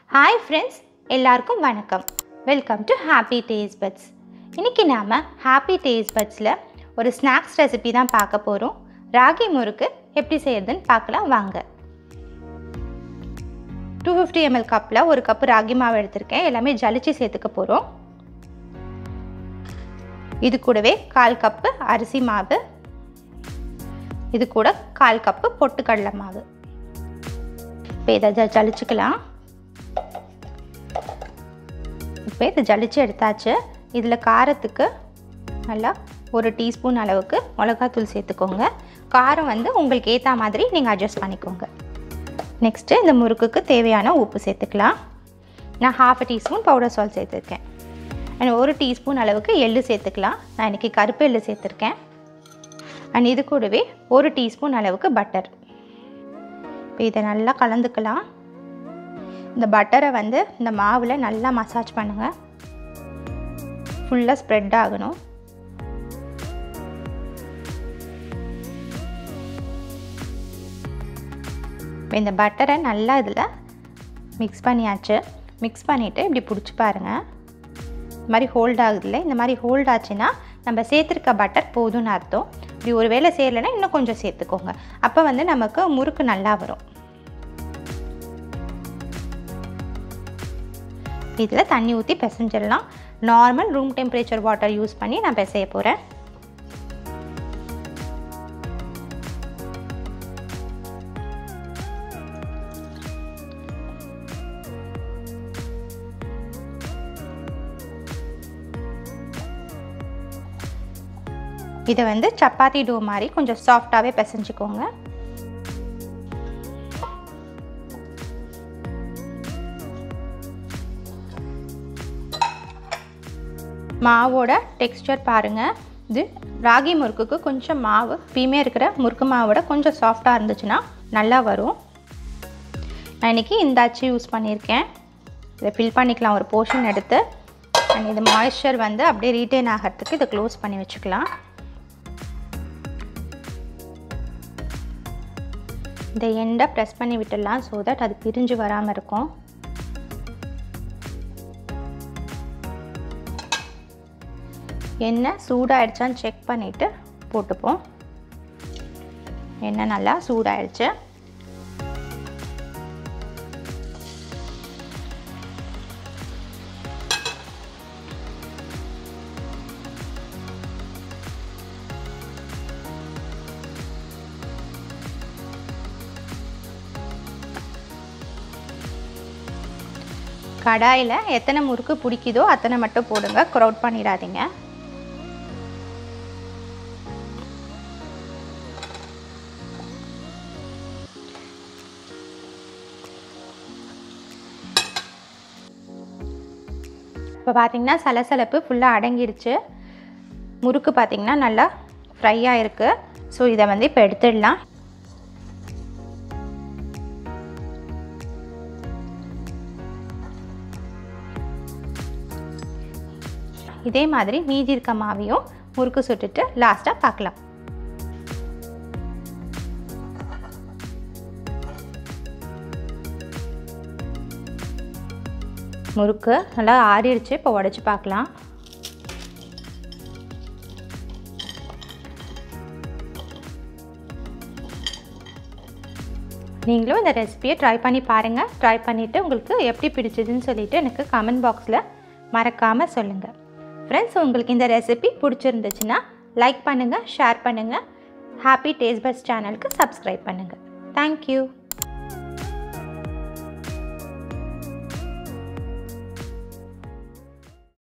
Hi friends, எல்லாருக்கும் வணக்கம். Welcome to Happy Taste Buds. இன்னைக்கு நாம Happy Taste Budsல ஒரு ஸ்நாக்ஸ் ரெசிபி தான் பார்க்க போறோம். ராகி முறுக்கு எப்படி செய்யறதுன்னு பார்க்கலாம் வாங்க. 250 ml கப்ல ஒரு கப் ராகி மாவு எடுத்துர்க்கேன். எல்லாமே ஜலிச்சு சேர்த்துக்க போறோம். இது கூடவே 1/4 கப் அரிசி மாவு. இது கூட 1/4 கப் பொட்டுக்கடலை மாவு. இப்போ இதை ஜலிச்சுக்கலாம். இப்போ இதை ஜலிச்சு எடுத்தாச்சு. இதில் காரத்துக்கு நல்லா 1 டீஸ்பூன் அளவுக்கு மிளகாத்தூள் சேர்த்துக்கோங்க. காரம் வந்து உங்களுக்கு ஏற்ற மாதிரி நீங்கள் அட்ஜஸ்ட் பண்ணிக்கோங்க. நெக்ஸ்ட்டு இந்த முறுக்குக்கு தேவையான உப்பு சேர்த்துக்கலாம். நான் 1/2 டீஸ்பூன் பவுடர் சால்ட் சேர்த்துருக்கேன். அண்ட் 1 டீஸ்பூன் அளவுக்கு எள்ளு சேர்த்துக்கலாம். நான் இன்றைக்கி கருப்பு எள்ளு சேர்த்துருக்கேன். அண்ட் இது கூடவே 1 டீஸ்பூன் அளவுக்கு பட்டர். இப்போ இதை நல்லா கலந்துக்கலாம். இந்த பட்டரை வந்து இந்த மாவில் நல்லா மசாஜ் பண்ணுங்கள். ஃபுல்லாக ஸ்ப்ரெட் ஆகணும். இப்போ இந்த பட்டரை நல்லா இதில் மிக்ஸ் பண்ணியாச்சு. மிக்ஸ் பண்ணிவிட்டு இப்படி பிடிச்சி பாருங்கள். இந்த மாதிரி ஹோல்ட் ஆகுதுல்ல, இந்த மாதிரி ஹோல்ட் ஆச்சுன்னா நம்ம சேர்த்துருக்க பட்டர் போதும்னு அர்த்தம். இப்படி ஒரு வேளை சேரலைன்னா இன்னும் கொஞ்சம் சேர்த்துக்கோங்க. அப்போ வந்து நமக்கு முறுக்கு நல்லா வரும். இதில் தண்ணி ஊற்றி பிசைஞ்சிடலாம். Normal room temperature water use பண்ணி நான் பிசைய போகிறேன். இதை வந்து சப்பாத்தி டோ மாதிரி கொஞ்சம் சாஃப்டாகவே பிசைஞ்சுக்கோங்க. மாவோட டெக்ஸ்டர் பாருங்கள். இது ராகி முறுக்குக்கு கொஞ்சம் மாவு எப்பயுமே இருக்கிற முறுக்கு மாவோட கொஞ்சம் சாஃப்டாக இருந்துச்சுன்னா நல்லா வரும். நான் இன்றைக்கி இந்த அச்சு யூஸ் பண்ணியிருக்கேன். இதை ஃபில் பண்ணிக்கலாம் ஒரு போர்ஷன் எடுத்து. அண்ட் இது மாய்ஸ்சர் வந்து அப்படியே ரீட்டைன் ஆகிறதுக்கு இதை க்ளோஸ் பண்ணி வச்சுக்கலாம். இந்த எண்டை ப்ரெஸ் பண்ணி விட்டுடலாம். ஸோ தட் அது பிரிஞ்சு வராமல் இருக்கும். எண்ணெய் சூடாகிடுச்சான்னு செக் பண்ணிவிட்டு போட்டுப்போம். எண்ணெய் நல்லா சூடாகிடுச்சு. கடாயில் எத்தனை முறுக்கு பிடிக்குதோ அத்தனை மட்டும் போடுங்க. க்ரௌட் பண்ணிடாதீங்க. இப்போ பார்த்திங்கன்னா சலசலப்பு ஃபுல்லாக அடங்கிடுச்சு. முறுக்கு பார்த்திங்கன்னா நல்லா ஃப்ரையாக இருக்குது. ஸோ இதை வந்து இப்போ எடுத்துடலாம். இதே மாதிரி மீதி இருக்க மாவையும் முறுக்கு சுட்டுட்டு லாஸ்ட்டாக பார்க்கலாம். முறுக்கு நல்லா ஆறிடுச்சு. இப்போ உடச்சி பார்க்கலாம். நீங்களும் இந்த ரெசிபியை ட்ரை பண்ணி பாருங்கள். ட்ரை பண்ணிவிட்டு உங்களுக்கு எப்படி பிடிச்சதுன்னு சொல்லிவிட்டு எனக்கு கமெண்ட் பாக்ஸில் மறக்காமல் சொல்லுங்கள். ஃப்ரெண்ட்ஸ், உங்களுக்கு இந்த ரெசிபி பிடிச்சிருந்துச்சுன்னா லைக் பண்ணுங்கள், ஷேர் பண்ணுங்கள். ஹாப்பி டேஸ்ட் பட்ஸ் சேனலுக்கு சப்ஸ்கிரைப் பண்ணுங்கள். தேங்க்யூ.